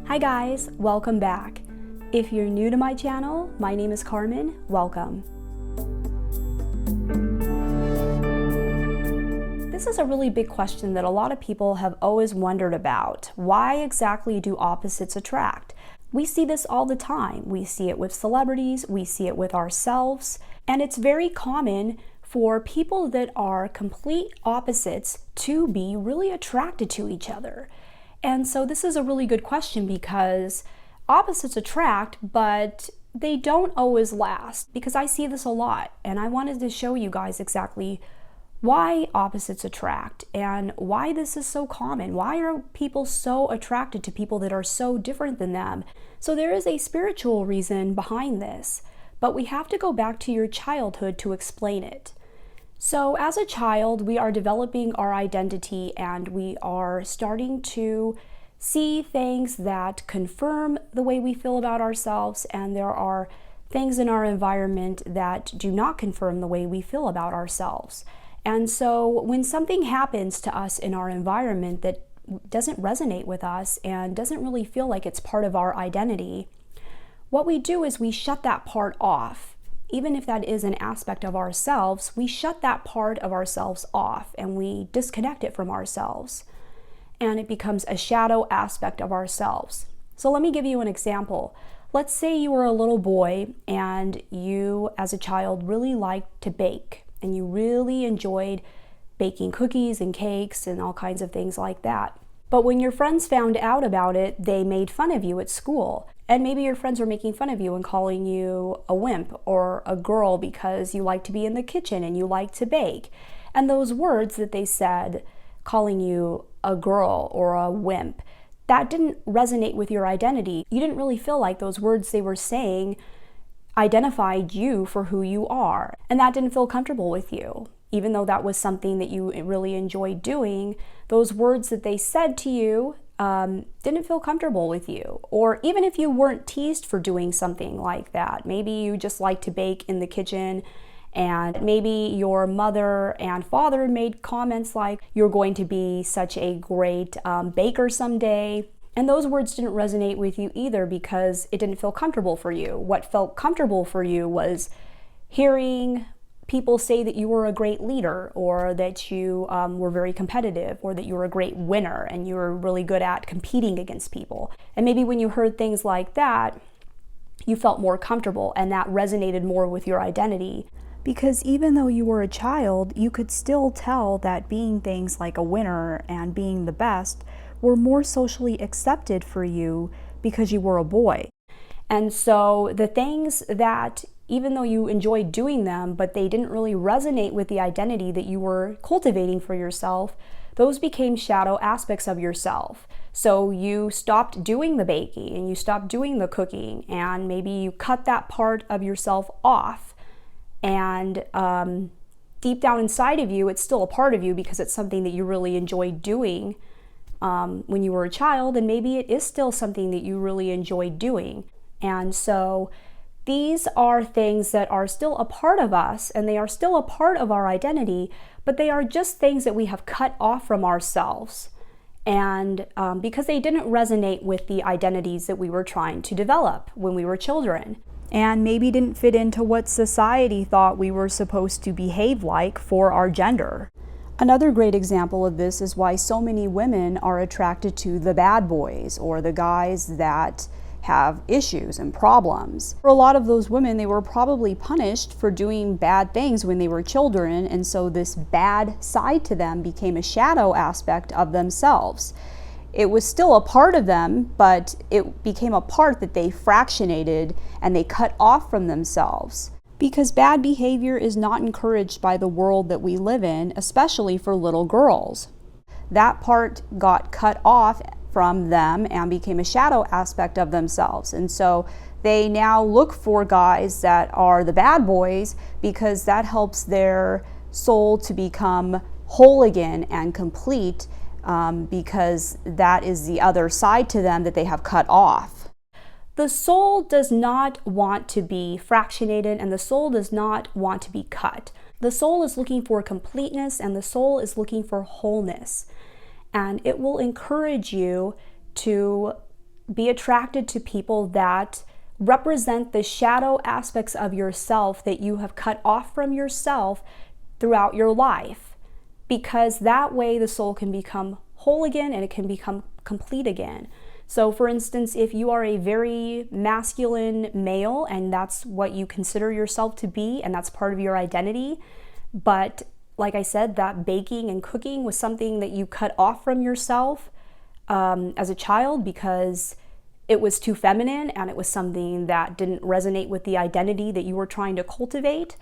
Hi guys, welcome back. If you're new to my channel, my name is Carmen, welcome. This is a really big question that a lot of people have always wondered about. Why exactly do opposites attract? We see this all the time. We see it with celebrities, we see it with ourselves, and it's very common for people that are complete opposites to be really attracted to each other. And so this is a really good question because opposites attract, but they don't always last, because I see this a lot, and I wanted to show you guys exactly why opposites attract and why this is so common. Why are people so attracted to people that are so different than them? So there is a spiritual reason behind this, but we have to go back to your childhood to explain it. So as a child, we are developing our identity and we are starting to see things that confirm the way we feel about ourselves, and there are things in our environment that do not confirm the way we feel about ourselves. And so when something happens to us in our environment that doesn't resonate with us and doesn't really feel like it's part of our identity, what we do is we shut that part off. Even if that is an aspect of ourselves, we shut that part of ourselves off and we disconnect it from ourselves. And it becomes a shadow aspect of ourselves. So let me give you an example. Let's say you were a little boy and you, as a child, really liked to bake and you really enjoyed baking cookies and cakes and all kinds of things like that. But when your friends found out about it, they made fun of you at school. And maybe your friends were making fun of you and calling you a wimp or a girl because you like to be in the kitchen and you like to bake. And those words that they said, calling you a girl or a wimp, that didn't resonate with your identity. You didn't really feel like those words they were saying identified you for who you are. And that didn't feel comfortable with you. Even though that was something that you really enjoyed doing, those words that they said to you didn't feel comfortable with you. Or even if you weren't teased for doing something like that, maybe you just like to bake in the kitchen and maybe your mother and father made comments like, you're going to be such a great baker someday. And those words didn't resonate with you either because it didn't feel comfortable for you. What felt comfortable for you was hearing people say that you were a great leader, or that you were very competitive, or that you were a great winner and you were really good at competing against people. And maybe when you heard things like that, you felt more comfortable and that resonated more with your identity. Because even though you were a child, you could still tell that being things like a winner and being the best were more socially accepted for you because you were a boy. And so the things that, even though you enjoyed doing them, but they didn't really resonate with the identity that you were cultivating for yourself, those became shadow aspects of yourself. So you stopped doing the baking and you stopped doing the cooking, and maybe you cut that part of yourself off. And deep down inside of you, it's still a part of you because it's something that you really enjoyed doing when you were a child, and maybe it is still something that you really enjoyed doing. And so these are things that are still a part of us, and they are still a part of our identity, but they are just things that we have cut off from ourselves. And because they didn't resonate with the identities that we were trying to develop when we were children, and maybe didn't fit into what society thought we were supposed to behave like for our gender. Another great example of this is why so many women are attracted to the bad boys or the guys that have issues and problems. For a lot of those women, they were probably punished for doing bad things when they were children, and so this bad side to them became a shadow aspect of themselves. It was still a part of them, but it became a part that they fractionated and they cut off from themselves. Because bad behavior is not encouraged by the world that we live in, especially for little girls. That part got cut off from them and became a shadow aspect of themselves. And so they now look for guys that are the bad boys because that helps their soul to become whole again and complete, because that is the other side to them that they have cut off. The soul does not want to be fractionated, and the soul does not want to be cut. The soul is looking for completeness, and the soul is looking for wholeness. And it will encourage you to be attracted to people that represent the shadow aspects of yourself that you have cut off from yourself throughout your life, because that way the soul can become whole again and it can become complete again. So for instance, if you are a very masculine male and that's what you consider yourself to be and that's part of your identity, but like I said, that baking and cooking was something that you cut off from yourself as a child because it was too feminine and it was something that didn't resonate with the identity that you were trying to cultivate,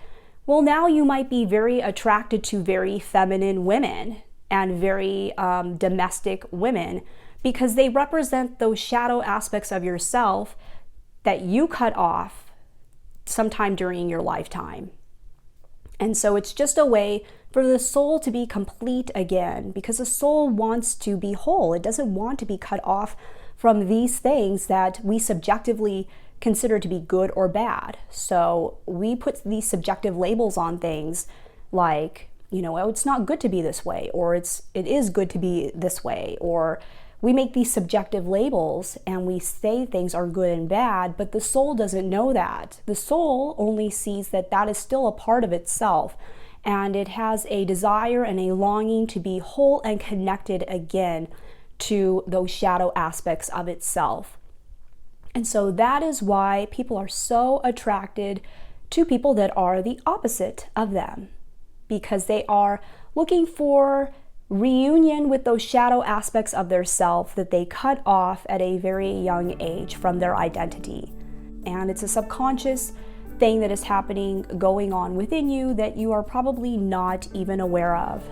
well, now you might be very attracted to very feminine women and very domestic women, because they represent those shadow aspects of yourself that you cut off sometime during your lifetime. And so it's just a way for the soul to be complete again, because the soul wants to be whole. It doesn't want to be cut off from these things that we subjectively consider to be good or bad. So we put these subjective labels on things like, oh, it's not good to be this way, or it is good to be this way, or we make these subjective labels and we say things are good and bad, but the soul doesn't know that. The soul only sees that that is still a part of itself, and it has a desire and a longing to be whole and connected again to those shadow aspects of itself. And so that is why people are so attracted to people that are the opposite of them, because they are looking for reunion with those shadow aspects of their self that they cut off at a very young age from their identity. And it's a subconscious thing that is happening, going on within you that you are probably not even aware of.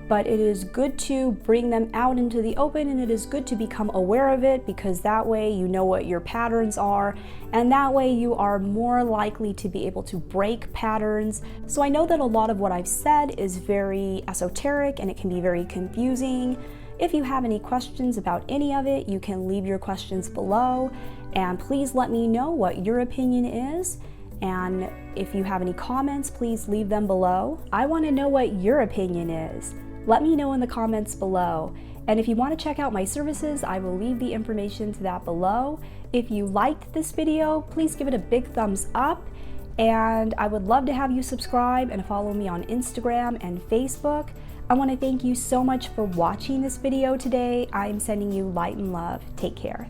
But it is good to bring them out into the open, and it is good to become aware of it, because that way you know what your patterns are, and that way you are more likely to be able to break patterns. So I know that a lot of what I've said is very esoteric and it can be very confusing. If you have any questions about any of it, you can leave your questions below, and please let me know what your opinion is. And if you have any comments, please leave them below. I want to know what your opinion is. Let me know in the comments below. And if you want to check out my services, I will leave the information to that below. If you liked this video, please give it a big thumbs up. And I would love to have you subscribe and follow me on Instagram and Facebook. I want to thank you so much for watching this video today. I'm sending you light and love. Take care.